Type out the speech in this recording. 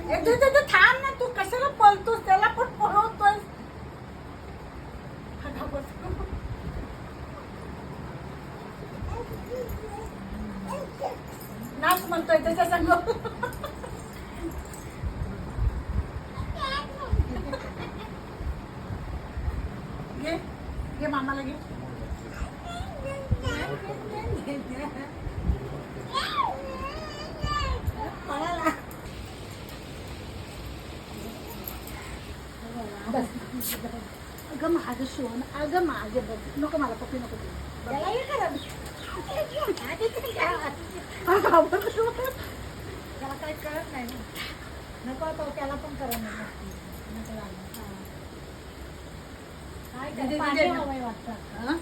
थांब ना, तू कशाला पळतोस? त्याला पण पळवतोय. नाच म्हणतोय त्याच्या संग. घे घे, मामाला घे. अगं माझं शिवण, अगं माझे बघ, नको मला पप्पी नको दे. त्याला हे करा. त्याला काही कळत नाही ना. नको तो, त्याला पण करत नाही. काय पाणी हवंय वाटतं.